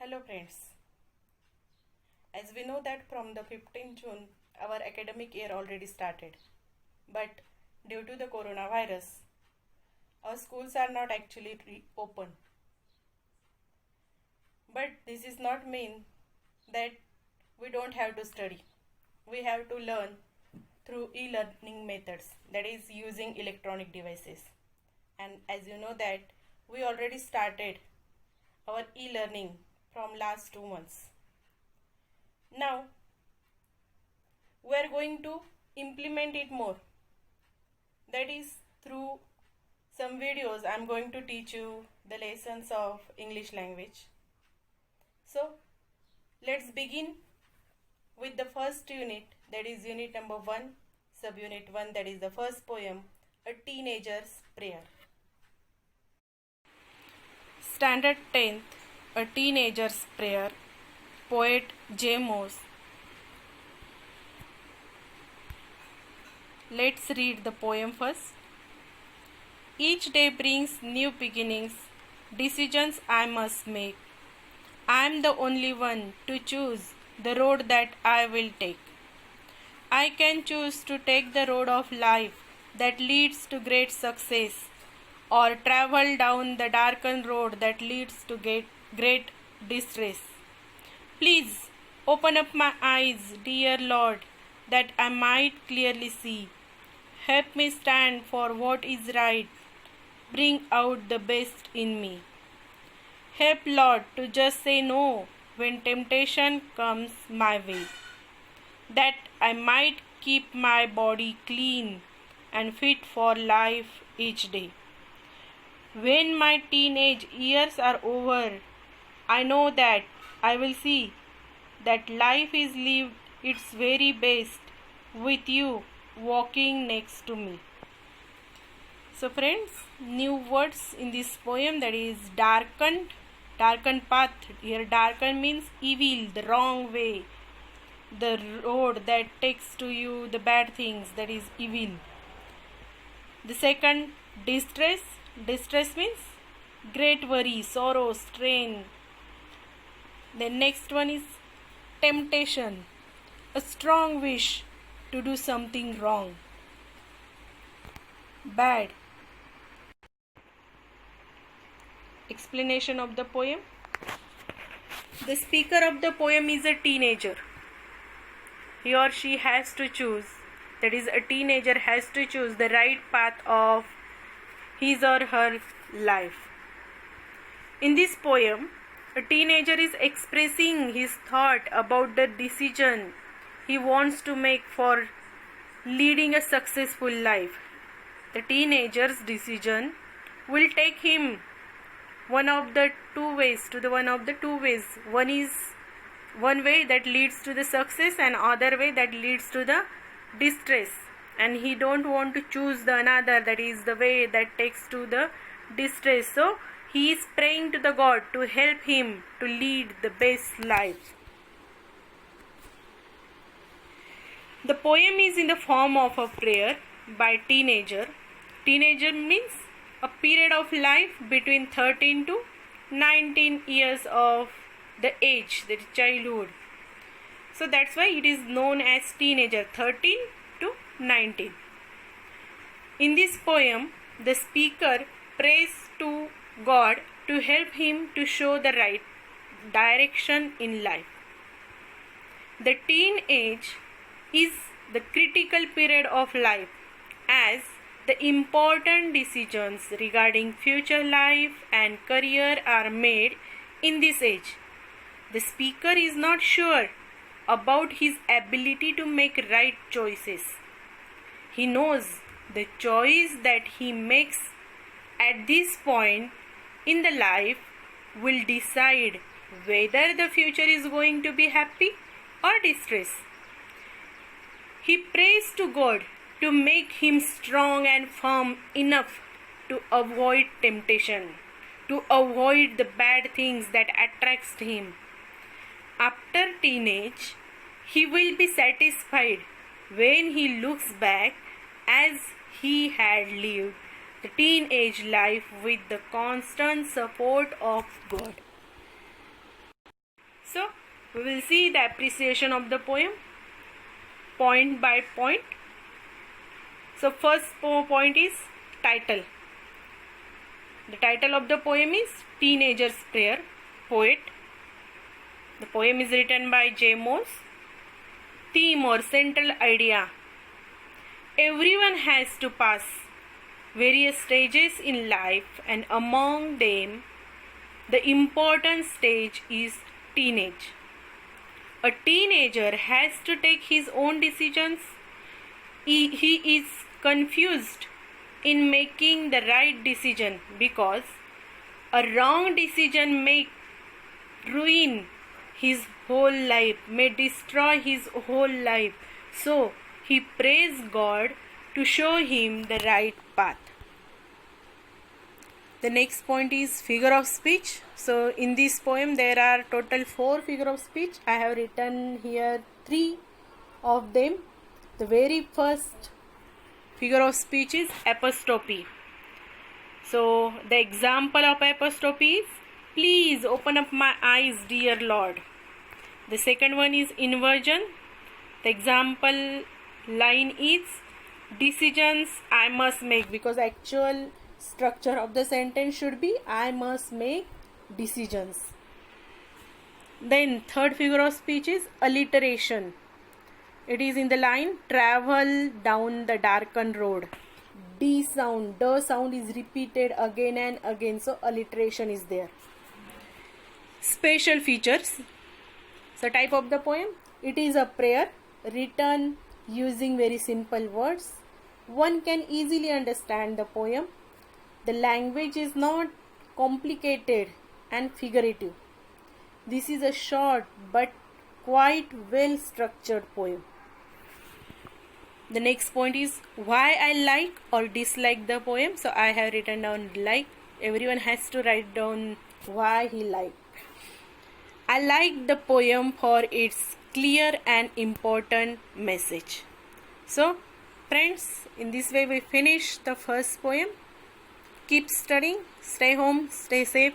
Hello friends. As we know that from the 15th June our academic year already started. But due to the coronavirus our schools are not actually open. But this is not mean that we don't have to study. We have to learn through e-learning methods, that is using electronic devices. And as you know that we already started our e-learning from last 2 months. Now we are going to implement it more. That is through some videos I am going to teach you the lessons of English language. So let's begin with the first unit, that is unit number 1, subunit 1, that is the first poem, A Teenager's Prayer. Standard 10th, A Teenager's Prayer, poet J. Moss. Let's read the poem first. Each day brings new beginnings, decisions I must make. I am the only one to choose the road that I will take. I can choose to take the road of life that leads to great success, or travel down the darkened road that leads to great distress. Please open up my eyes, dear Lord, that I might clearly see. Help me stand for what is right. Bring out the best in me. Help, Lord, to just say no when temptation comes my way, that I might keep my body clean and fit for life each day. When my teenage years are over, I know that I will see that life is lived its very best with you walking next to me. So friends, new words in this poem, that is darkened path. Here darken means evil, the wrong way, the road that takes to you the bad things, that is evil. The second, distress means great worry, sorrow, strain. The next one is temptation, a strong wish to do something wrong. Bad. Explanation of the poem. The speaker of the poem is a teenager. He or she has to choose, that is a teenager has to choose the right path of his or her life. In this poem, a teenager is expressing his thought about the decision he wants to make for leading a successful life. The teenager's decision will take him one of the two ways. One is one way that leads to the success, and other way that leads to the distress, and he don't want to choose the another, that is the way that takes to the distress. So he is praying to the God to help him to lead the best life. The poem is in the form of a prayer by teenager. Teenager means a period of life between 13 to 19 years of the age, that is childhood. So that's why it is known as teenager, 13 to 19. In this poem, the speaker prays to God to help him to show the right direction in life. The teen age is the critical period of life, as the important decisions regarding future life and career are made in this age. The speaker is not sure about his ability to make right choices. He knows the choice that he makes at this point in the life will decide whether the future is going to be happy or distress. He prays to God to make him strong and firm enough to avoid temptation, to avoid the bad things that attracts him. After teenage, he will be satisfied when he looks back as he had lived the teenage life with the constant support of God. So we will see the appreciation of the poem point by point. So first point is title. The title of the poem is Teenager's Prayer, Poet. The poem is written by J. Moss. Theme or central idea: everyone has to pass various stages in life, and among them the important stage is teenage. A teenager has to take his own decisions. He is confused in making the right decision because a wrong decision may ruin his whole life, may destroy his whole life. So he prays God to show him the right path. The next point is figure of speech. So in this poem there are total 4 figure of speech. I have written here 3 of them. The very first figure of speech is apostrophe. So the example of apostrophe is, please open up my eyes, dear Lord. The second one is inversion. The example line is, decisions I must make, because actual structure of the sentence should be I must make decisions. Then third figure of speech is alliteration. It is in the line, travel down the darkened road. D sound, the sound is repeated again and again, so alliteration is there. Special features. So type of the poem, it is a prayer written using very simple words. One can easily understand the poem. The language is not complicated and figurative. This is a short but quite well structured poem. The next point is why I like or dislike the poem. So I have written down like. Everyone has to write down why he liked. I like the poem for its clear and important message. So friends, in this way we finish the first poem. Keep studying, stay home, stay safe.